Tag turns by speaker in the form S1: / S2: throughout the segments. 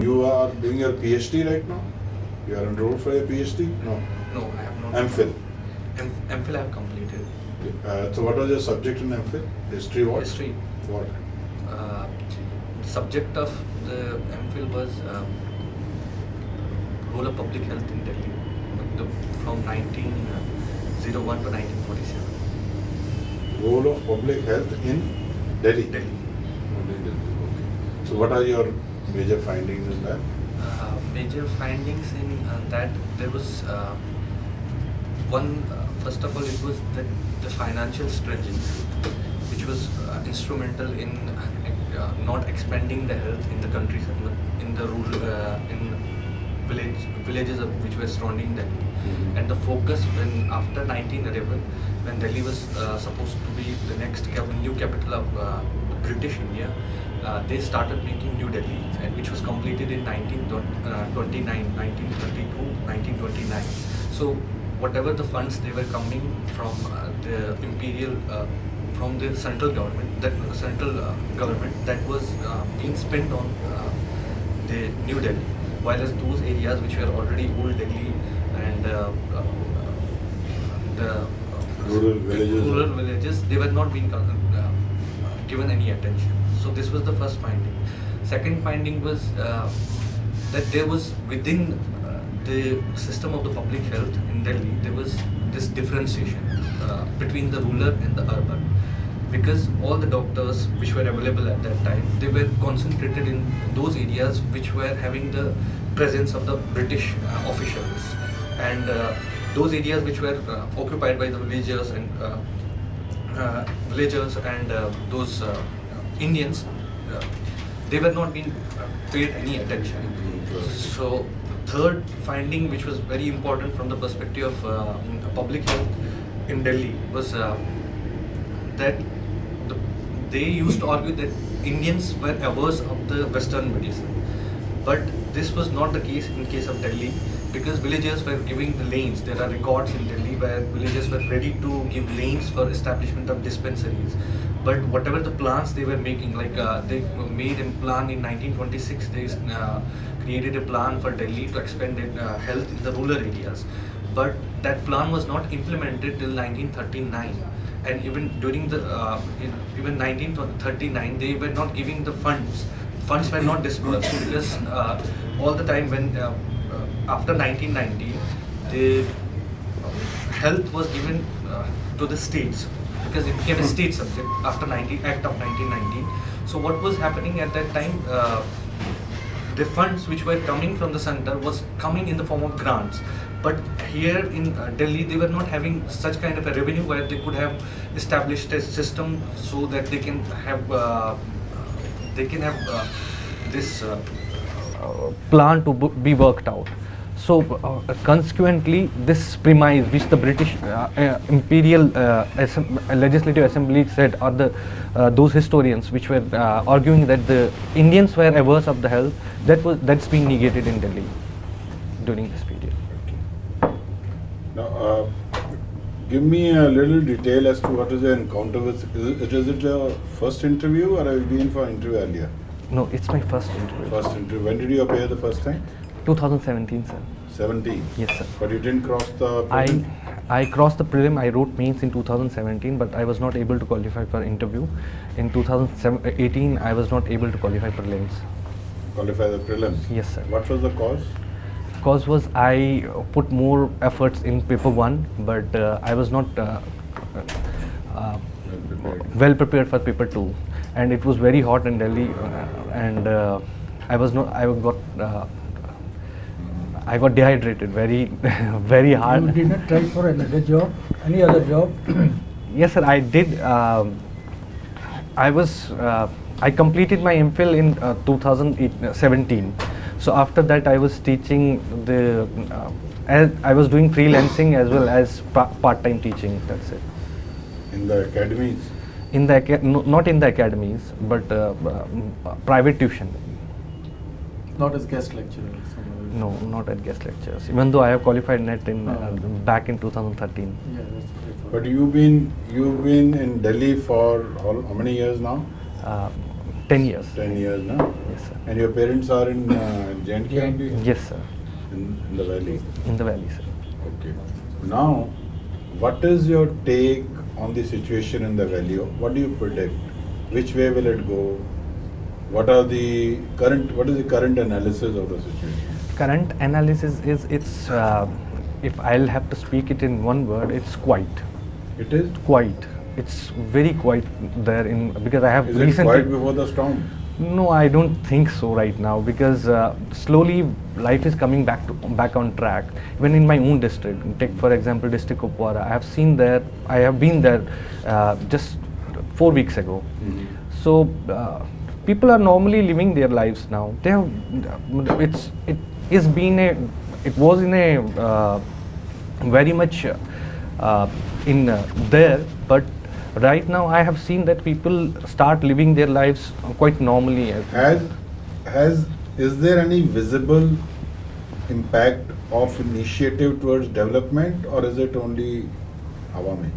S1: You are doing your PhD right now? You are enrolled for your PhD? No.
S2: No, I have not.
S1: MPhil.
S2: MPhil I have completed.
S1: So what was your subject in MPhil? History what?
S2: History.
S1: What?
S2: Subject of the MPhil was role of public health in Delhi from 1901 to 1947.
S1: Role of public health in Delhi?
S2: Delhi.
S1: Only Delhi, okay. So what are your major findings in that?
S2: Major findings in that there was one, first of all, it was the financial stringency, which was instrumental in not expanding the health in the country, in the rural, in villages which were surrounding Delhi.
S1: Mm-hmm.
S2: And the focus when after 1911, when Delhi was supposed to be the next new capital of British India, they started making New Delhi, and which was completed in 1929. So whatever the funds they were coming from the imperial, from the central government, that was being spent on the New Delhi, while as those areas which were already old Delhi and the
S1: Rural villages.
S2: they were not being given any attention. So this was the first finding. Second finding was that there was within the system of the public health in Delhi, there was this differentiation between the rural and the urban, because all the doctors which were available at that time, they were concentrated in those areas which were having the presence of the British officials, and those areas which were occupied by the villagers and those Indians, they were not being paid any attention. So third finding, which was very important from the perspective of public health in Delhi, was that they used to argue that Indians were averse of the Western medicine, but this was not the case in case of Delhi, because villagers were giving the lanes. There are records in Delhi where villagers were ready to give lanes for establishment of dispensaries. But whatever the plans they were making, like they made a plan in 1926, they created a plan for Delhi to expand health in the rural areas. But that plan was not implemented till 1939. And even during the even 1939, they were not giving the funds. Funds were not disbursed because all the time when after 1990, the health was given to the states, because it became a state subject after Act of 1919. So what was happening at that time? The funds which were coming from the center was coming in the form of grants. But here in Delhi, they were not having such kind of a revenue where they could have established a system so that they can have this plan to be worked out. So consequently, this premise which the British Imperial Legislative Assembly said, or those historians which were arguing that the Indians were averse of the health, that's being negated in Delhi during this period.
S1: Now, give me a little detail as to what is the encounter with. Is it your first interview, or have you been for interview earlier?
S2: No, it's my first interview.
S1: First interview. When did you appear the first time?
S2: 2017, sir.
S1: 17.
S2: Yes, sir.
S1: But you didn't cross the prelim?
S2: I crossed the prelim. I wrote mains in 2017, but I was not able to qualify for interview. In 2018, I was not able to qualify for prelims.
S1: Qualify the prelims?
S2: Yes, sir.
S1: What was the cause?
S2: Cause was I put more efforts in paper 1, but I was not well prepared for paper 2, and it was very hot in Delhi, and I got dehydrated very very hard.
S3: You did not try for another job, any other job?
S2: Yes, sir, I did. I completed my MPhil in 2017. So after that, I was teaching I was doing freelancing as well as part-time teaching. That's it.
S1: In the academies?
S2: Not in the academies, but private tuition.
S3: Not as guest lecturer?
S2: No, not at guest lectures. Even though I have qualified NET back in 2013.
S3: Yeah, that's
S1: But you've been in Delhi for how many years now?
S4: 10 years.
S1: 10 years, no?
S4: Yes, sir.
S1: And your parents are in J&K only?
S4: Yes, sir.
S1: In the valley.
S4: In the valley, sir.
S1: Okay. Now, what is your take on the situation in the valley? What do you predict? Which way will it go? What is the current analysis of the situation?
S4: Current analysis is if I'll have to speak it in one word, it's quiet.
S1: It is?
S4: Quiet. It's very quiet there because I have
S1: Is it
S4: recently.
S1: quiet before the storm?
S4: No, I don't think so right now because slowly life is coming back on track. Even in my own district, take for example district Kupwara, I have been there just 4 weeks ago. So people are normally living their lives now. They have it was in a very much in there, but right now I have seen that people start living their lives quite normally.
S1: Is there any visible impact of initiative towards development, or is it only हवा में?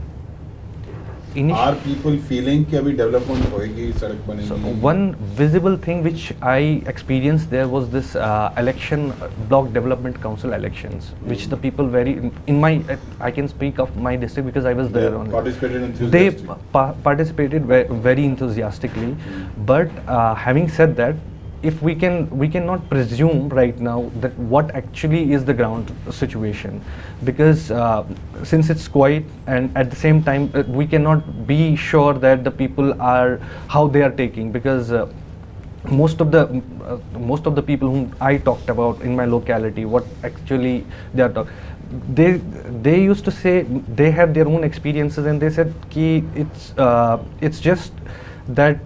S1: Are people feeling कि अभी development होएगी, सड़क
S4: So
S1: बनेगी?
S4: one visible thing which I experienced there was this election, block development council elections, which the people I can speak of my district because I was there.
S1: They participated
S4: They
S1: enthusiastically.
S4: participated very enthusiastically, but having said that, if we cannot presume right now that what actually is the ground situation, because since it's quiet and at the same time we cannot be sure that the people are how they are taking, because most of the people whom I talked about in my locality, what actually they are talking, they used to say they have their own experiences and they said ki it's just that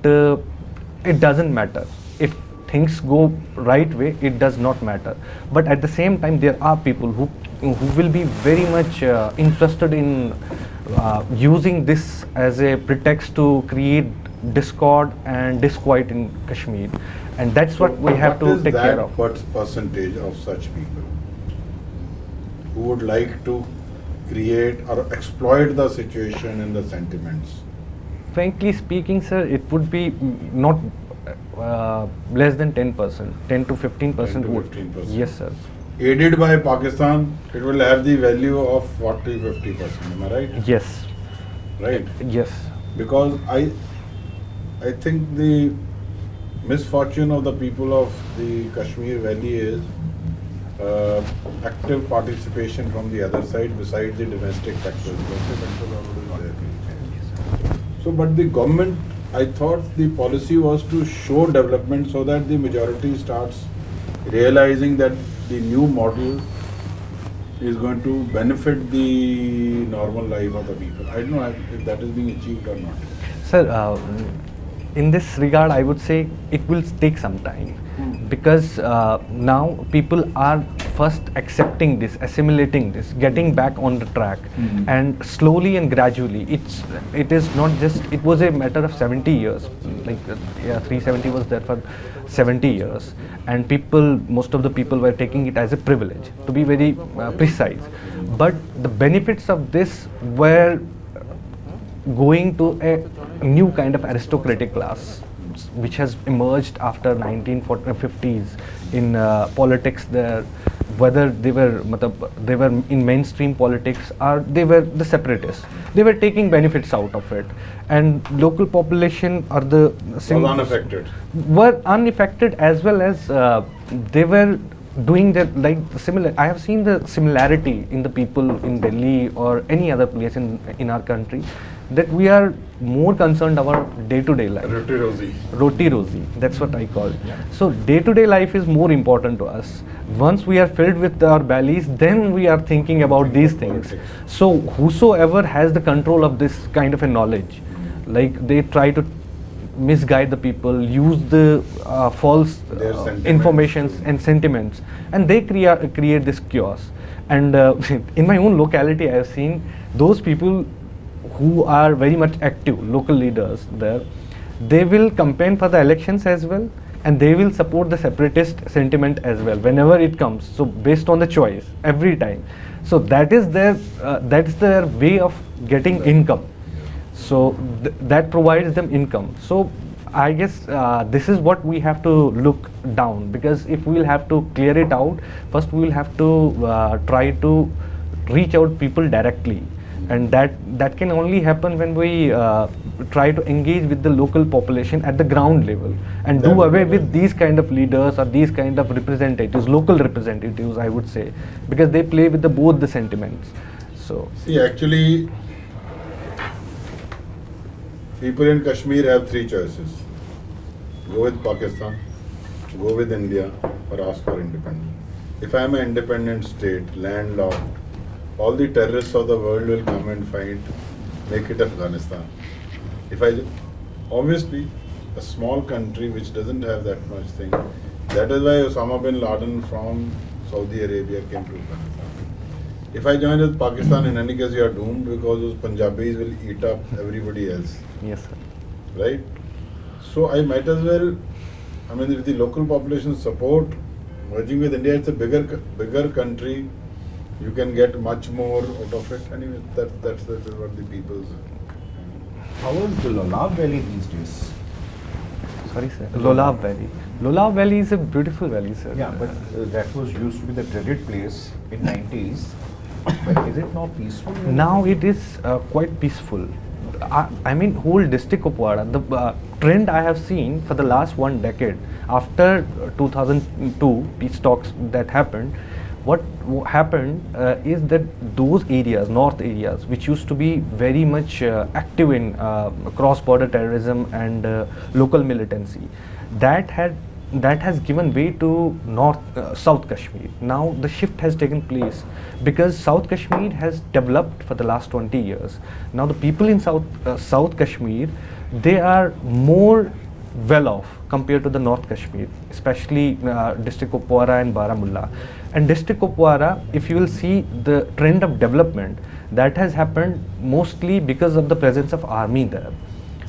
S4: it doesn't matter if things go right way, it does not matter. But at the same time, there are people who will be very much interested in using this as a pretext to create discord and disquiet in Kashmir, and that's what we have to take care of.
S1: What percentage of such people who would like to create or exploit the situation and the sentiments?
S4: Frankly speaking, sir, it would be not less than 10%, 10 to 15%.
S1: 10 to
S4: would.
S1: 15%.
S4: Yes, sir.
S1: Aided by Pakistan, it will have the value of 40-50%. Am I right?
S4: Yes.
S1: Right.
S4: Yes.
S1: Because I think the misfortune of the people of the Kashmir Valley is active participation from the other side besides the domestic factors. So, but the government, I thought the policy was to show development so that the majority starts realizing that the new model is going to benefit the normal life of the people. I don't know if that is being achieved or not.
S4: Sir, in this regard, I would say it will take some time because now people are first accepting this, assimilating this, getting back on the track, and slowly and gradually. It is not just. It was a matter of 70 years. Like 370 was there for 70 years, and most of the people were taking it as a privilege, to be very precise. But the benefits of this were going to a new kind of aristocratic class which has emerged after 1950s in politics there, whether they were in mainstream politics or they were the separatists. They were taking benefits out of it, and local population or the were unaffected as well as they were doing that similar. I have seen the similarity in the people in Delhi or any other place in our country, that we are more concerned about day-to-day life. Roti Rozi, that's what I call it. So day-to-day life is more important to us. Once we are filled with our bellies, then we are thinking about these things. So whosoever has the control of this kind of a knowledge, like they try to misguide the people, use the false informations and sentiments, and they create this chaos. And in my own locality, I have seen those people who are very much active, local leaders there, they will campaign for the elections as well, and they will support the separatist sentiment as well whenever it comes. So based on the choice every time. So that's their way of getting income. So that provides them income. So I guess this is what we have to look down, because if we will have to clear it out, first we will have to try to reach out people directly, and that can only happen when we try to engage with the local population at the ground level and
S1: That
S4: do
S1: would be
S4: away with
S1: right.
S4: these kind of leaders or these kind of representatives, local representatives, I would say, because they play with both the sentiments. So
S1: See, actually, people in Kashmir have three choices. Go with Pakistan, go with India, or ask for independence. If I am an independent state, landlocked, all the terrorists of the world will come and fight, make it Afghanistan. Obviously, a small country which doesn't have that much thing, that is why Osama bin Laden from Saudi Arabia came to Afghanistan. If I join with Pakistan, in any case you are doomed, because those Punjabis will eat up everybody else,
S4: yes, sir.
S1: right? So I might as well, I mean, if the local population support merging with India, it's a bigger country. You can get much more out of it. Anyway, that's what the people's.
S5: How is the Lonav Valley these days?
S4: Sorry, sir. Lolab Valley. Lolab Valley is a beautiful valley, sir.
S5: Yeah, but that was used to be the dreaded place in 90s. But is it now peaceful?
S4: Now it is quite peaceful. I mean, whole district Kupwara, the trend I have seen for the last 1 decade, after 2002 peace talks that happened, what happened is that those areas, north areas, which used to be very much active in cross-border terrorism and local militancy, that has given way to South Kashmir. Now the shift has taken place because South Kashmir has developed for the last 20 years. Now the people in South Kashmir, they are more well off compared to the North Kashmir, especially District Kupwara and Baramulla. And District Kupwara, if you will see the trend of development, that has happened mostly because of the presence of army there.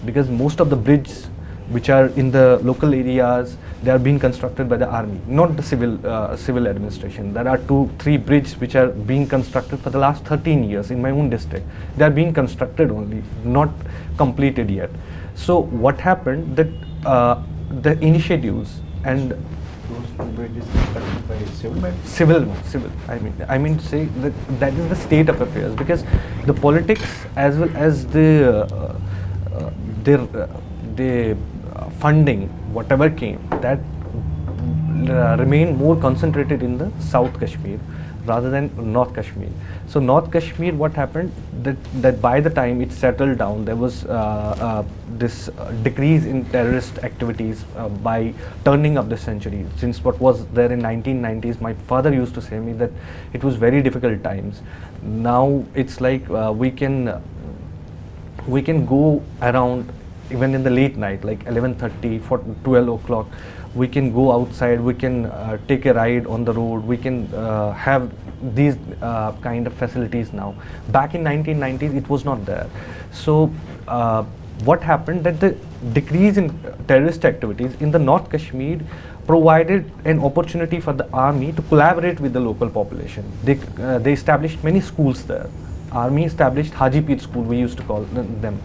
S4: Because most of the bridges which are in the local areas, they are being constructed by the army, not the civil administration. There are 2-3 bridges which are being constructed for the last 13 years in my own district. They are being constructed only, not completed yet. So what happened that the initiatives and
S5: Those bridges constructed by civil men?
S4: civil. I mean to say that is the state of affairs, because the politics as well as the funding, whatever came, that remained more concentrated in the South Kashmir rather than North Kashmir. So North Kashmir, what happened that by the time it settled down, there was this decrease in terrorist activities by turning of the century. Since what was there in 1990s, my father used to say me that it was very difficult times. Now it's like we can go around even in the late night, like 11:30, 12 o'clock. We can go outside, we can take a ride on the road, we can have these kind of facilities now. Back in 1990s, it was not there. So what happened that the decrease in terrorist activities in the North Kashmir provided an opportunity for the army to collaborate with the local population. They established many schools there. Army established Hajipir school, we used to call them.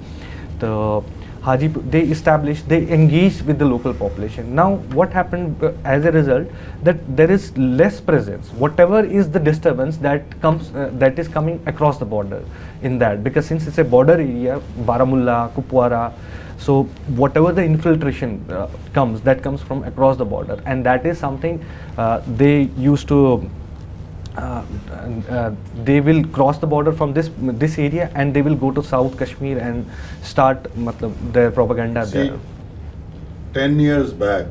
S4: The they engaged with the local population. Now what happened as a result, that there is less presence, whatever is the disturbance that is coming across the border in that, because since it's a border area, Baramulla, Kupwara, so whatever the infiltration comes from across the border, and that is something they used to they will cross the border from this area and they will go to South Kashmir and start their propaganda
S1: See,
S4: there.
S1: 10 years back,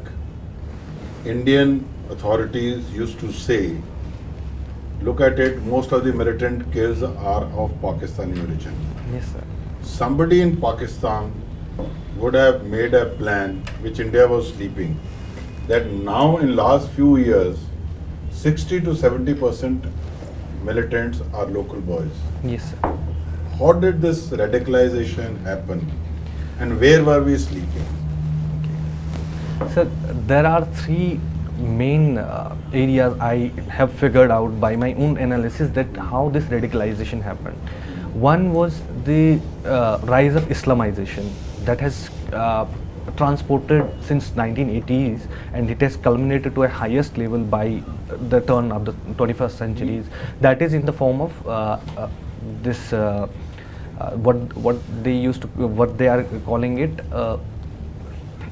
S1: Indian authorities used to say, look at it, most of the militant kills are of Pakistani origin.
S4: Yes, sir.
S1: Somebody in Pakistan would have made a plan, which India was sleeping, that now in last few years, 60 to 70% militants are local boys.
S4: Yes, sir.
S1: How did this radicalization happen? And where were we sleeping?
S4: So there are 3 main areas I have figured out by my own analysis that how this radicalization happened. One was the rise of Islamization that has transported since 1980s, and it has culminated to a highest level by the turn of the 21st centuries. That is in the form of this what they are calling it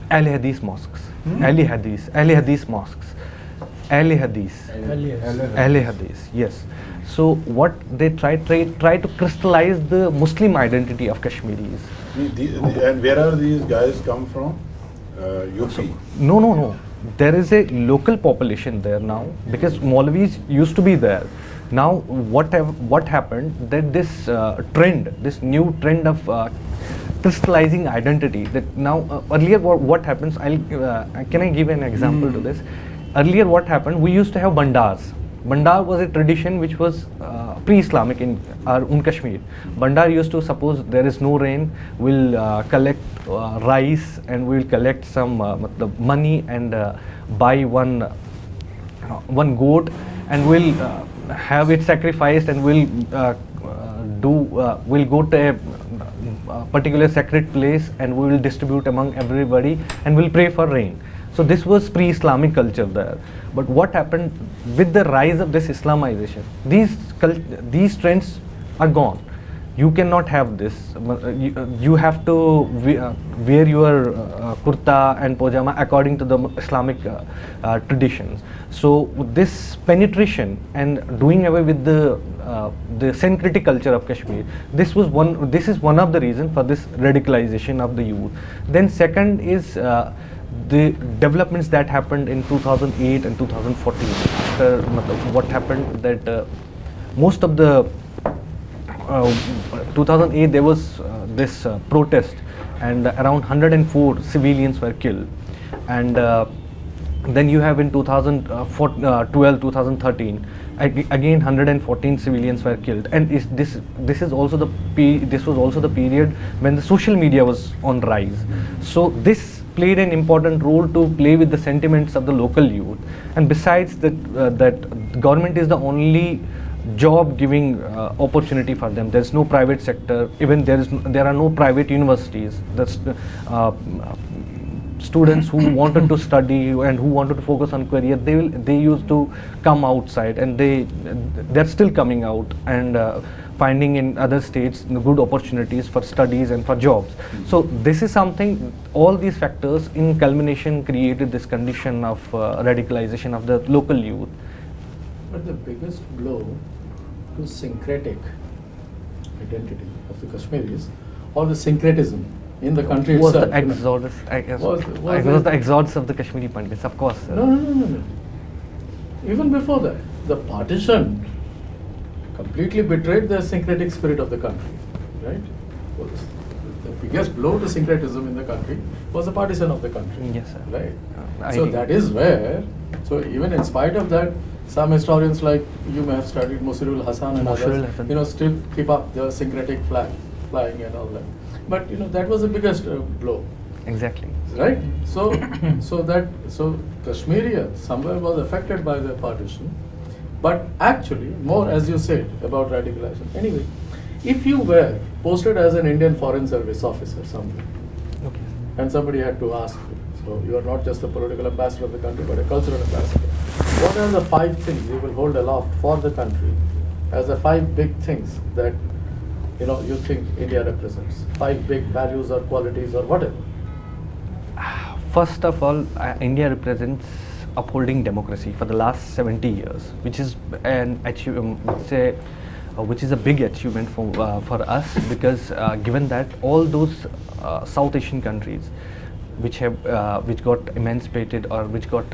S4: Al Hadith mosques, Ali Hadith mosques, Ali Hadith. Ahle Hadith, yes. So what they try to crystallize the Muslim identity of Kashmiris.
S1: And where are these guys come from? UP.
S4: No. There is a local population there now because Maulvis used to be there. Now what happened that this new trend of crystallizing identity, that now earlier what happens, can I give an example to this? Earlier what happened, we used to have bandars. Bandar was a tradition which was pre-Islamic in Kashmir. Bandar used to, suppose there is no rain, we'll collect rice and we'll collect some money and buy one goat and we'll have it sacrificed and we'll go to a particular sacred place and we will distribute among everybody and we'll pray for rain. So this was pre-Islamic culture there. But what happened with the rise of this Islamization? These trends are gone. You cannot have this. You have to wear your kurta and pajama according to the Islamic traditions. So this penetration and doing away with the syncretic culture of Kashmir, this is one of the reasons for this radicalization of the youth. Then second is the developments that happened in 2008 and 2014. After what happened that most of the 2008 there was this protest and around 104 civilians were killed, and then you have in 2012 2013 again 114 civilians were killed, and this was also the period when the social media was on rise. So this played an important role to play with the sentiments of the local youth. And besides that government is the only job giving opportunity for them. There's no private sector, even there are no private universities. That's students who wanted to study and who wanted to focus on career, they used to come outside, and they're still coming out and finding in other states good opportunities for studies and for jobs. So this is something, all these factors in culmination created this condition of radicalization of the local youth.
S3: But the biggest blow to syncretic identity of the Kashmiris, or the syncretism in the country
S4: Was
S3: itself.
S4: the exodus, I guess. Was the exodus of the Kashmiri Pandits, of course.
S3: No. Even before that, the partition completely betrayed the syncretic spirit of the country, right? Was the biggest blow to syncretism in the country was the partition of the country.
S4: Yes, sir.
S3: Right. So that is where, so even in spite of that, some historians like you may have studied Musirul Hasan and
S4: Musirul
S3: others,
S4: Hasan.
S3: Still keep up the syncretic flag flying and all that. But that was the biggest blow,
S4: Exactly.
S3: right? So Kashmiria somewhere was affected by the partition, but actually more, as you said, about radicalization. Anyway, if you were posted as an Indian Foreign Service officer somewhere,
S4: Okay.
S3: and somebody had to ask you, so you are not just a political ambassador of the country, but a cultural ambassador. What are the 5 things you will hold aloft for the country as the 5 big things that you think India represents? 5 big values or qualities or whatever.
S4: First of all, India represents upholding democracy for the last 70 years, which is an achievement, which is a big achievement for us, because given that all those South Asian countries which got emancipated or which got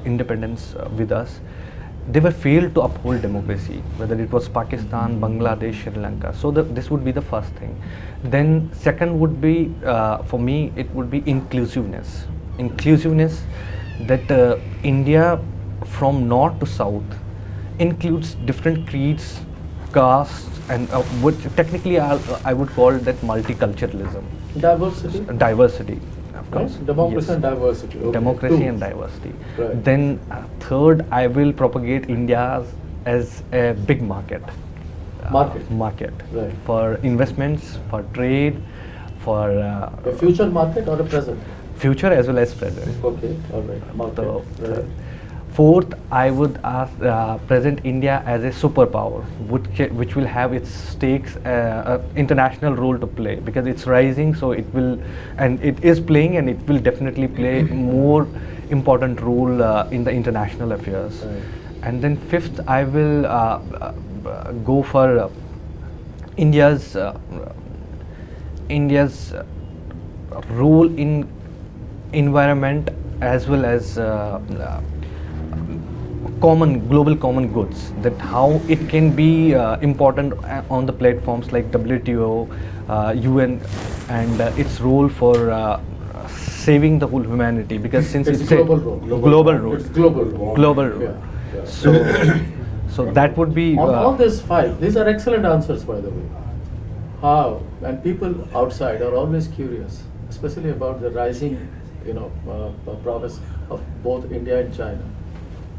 S4: independence with us, they were failed to uphold democracy, whether it was Pakistan, Bangladesh, Sri Lanka. So this would be the first thing. Then second would be, for me, it would be inclusiveness. Inclusiveness, that India from north to south includes different creeds, castes, and which technically I would call that multiculturalism.
S3: Diversity.
S4: Diversity, of course.
S3: Right? Democracy
S4: Yes.
S3: and diversity. Okay.
S4: Democracy
S3: 2.
S4: and diversity.
S3: Right.
S4: Then third, I will propagate India as a big market. Market.
S3: Right.
S4: For investments, for trade, for
S3: A future market or a present?
S4: future as well as present.
S3: Okay, all right. Market,
S4: So,
S3: right.
S4: fourth, I would ask, present India as a superpower, which will have its stakes, international role to play, because it's rising, so it will, and it is playing, and it will definitely play more important role in the international affairs.
S3: Right.
S4: And then fifth, I will go for India's role in environment as well as global common goods, that how it can be important on the platforms like WTO, UN, and its role for saving the whole humanity, because since
S3: It's
S4: it's
S3: global
S4: a
S3: role.
S4: global role,
S3: It's global role.
S4: global role.
S3: Yeah, yeah.
S4: So that would be
S3: On all these five, these are excellent answers, by the way. How? And people outside are always curious, especially about the rising, prowess of both India and China.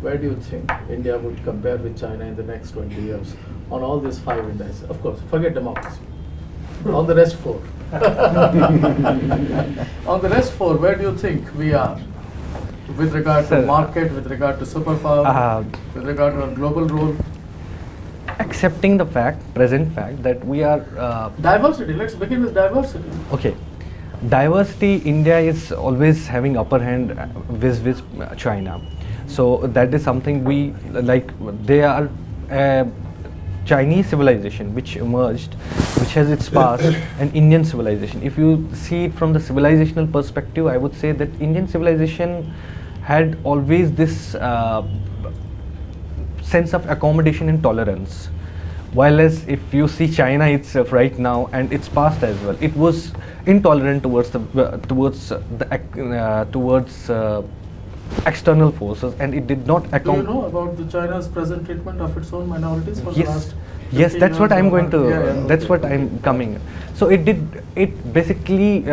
S3: Where do you think India would compare with China in the next 20 years on all these five indices? Of course, forget democracy. On the rest four. On the rest four, where do you think we are with regard to
S4: Sir,
S3: market, with regard to superpower, with regard to our global role?
S4: accepting the present fact that we are
S3: Diversity, let's begin with diversity.
S4: okay. Diversity, India is always having upper hand with China. So that is something we like. They are Chinese civilization which emerged, which has its past, and Indian civilization. If you see it from the civilizational perspective, I would say that Indian civilization had always this sense of accommodation and tolerance. While as if you see China itself right now and its past as well, it was intolerant towards external forces, and it did not
S3: Do you
S4: accommodate.
S3: know about the China's present treatment of its own minorities for the
S4: Yes,
S3: last
S4: yes,
S3: 50
S4: that's what
S3: years
S4: I'm
S3: or
S4: going to.
S3: what? Yeah,
S4: That's
S3: okay.
S4: what I'm coming. So it basically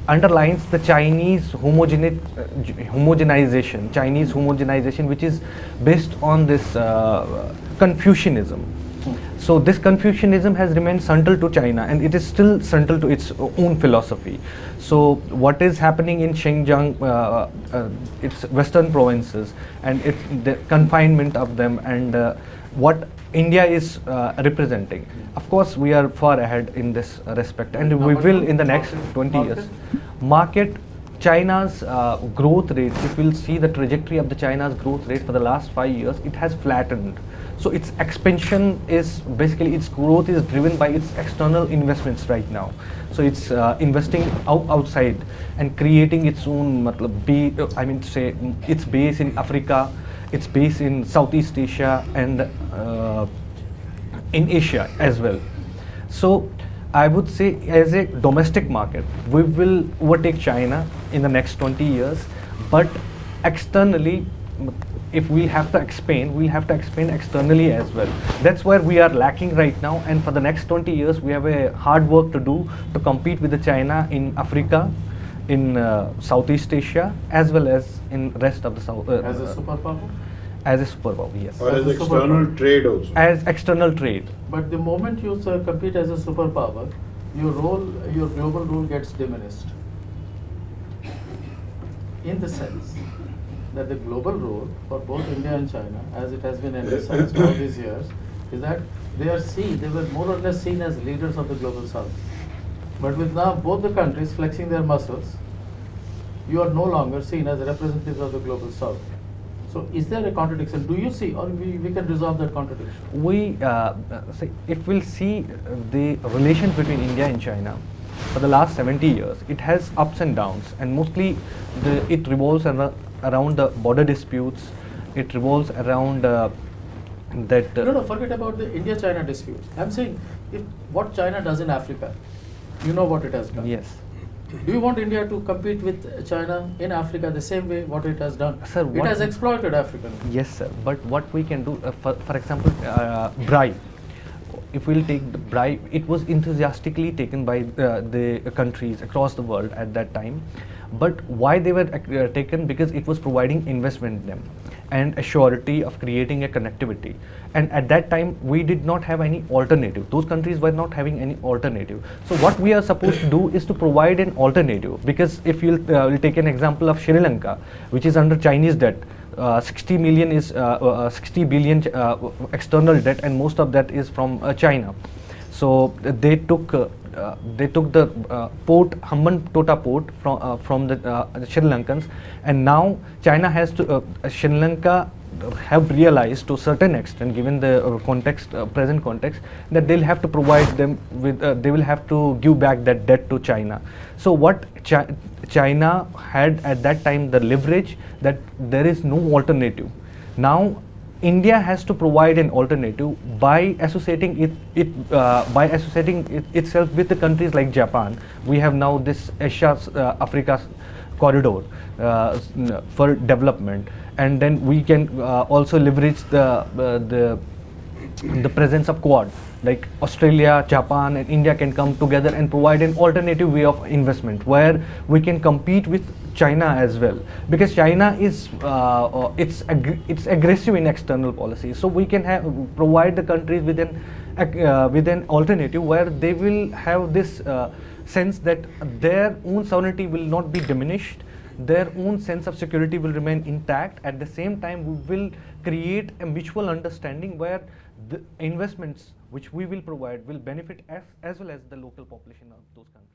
S4: underlines the Chinese homogenization, which is based on this Confucianism. So this Confucianism has remained central to China, and it is still central to its own philosophy. So what is happening in Xinjiang, its western provinces, and the confinement of them, and what India is representing. Of course, we are far ahead in this respect, and we
S3: Number
S4: will
S3: two,
S4: in the next
S3: market.
S4: 20 years. Market, China's growth rate, if we'll see the trajectory of the China's growth rate for the last 5 years, it has flattened. So its expansion is basically, its growth is driven by its external investments right now. So it's investing outside and creating its own, its base in Africa, its base in Southeast Asia, and in Asia as well. So I would say, as a domestic market, we will overtake China in the next 20 years, but externally, if we have to expand, we'll have to expand externally as well. That's where we are lacking right now, and for the next 20 years, we have a hard work to do to compete with the China in Africa, in Southeast Asia, as well as in rest of the South.
S3: As a superpower?
S4: As a superpower, yes.
S1: Or as
S3: As a
S1: external
S3: superpower.
S1: trade also.
S4: As external trade.
S3: But the moment you compete as a superpower, your global role gets diminished. In the sense that the global role for both India and China, as it has been emphasized all these years, is that they were more or less seen as leaders of the global south. But with now both the countries flexing their muscles, you are no longer seen as representatives of the global south. So is there a contradiction? Do you see, or we can resolve that contradiction?
S4: We if we'll see the relations between India and China for the last 70 years, it has ups and downs, and mostly it revolves around the border disputes. It revolves around that.
S3: No, forget about the India-China dispute. I'm saying, if what China does in Africa, you know what it has done.
S4: Yes.
S3: Do you want India to compete with China in Africa the same way what it has done?
S4: Sir,
S3: it has exploited Africa.
S4: Yes, sir. But what we can do, for example, bribe. If we'll take the bribe, it was enthusiastically taken by the countries across the world at that time. But why they were taken? Because it was providing investment in them. and a surety of creating a connectivity. And at that time, we did not have any alternative. Those countries were not having any alternative. So what we are supposed to do is to provide an alternative. Because if we'll take an example of Sri Lanka, which is under Chinese debt, 60 million is 60 billion external debt, and most of that is from China. So they took the port, Hambantota port from the Sri Lankans, and now China has to Sri Lanka have realized to a certain extent, given the present context, that they'll have to provide them with, they will have to give back that debt to China. So what China had at that time, the leverage that there is no alternative. Now India has to provide an alternative by associating itself with the countries like Japan. We have now this Asia Africa corridor for development, and then we can also leverage the presence of Quad, like Australia, Japan and India can come together and provide an alternative way of investment where we can compete with China as well, because China is it's aggressive in external policy. So we can provide the countries with an alternative where they will have this sense that their own sovereignty will not be diminished, their own sense of security will remain intact. At the same time, we will create a mutual understanding where the investments which we will provide will benefit as well as the local population of those countries.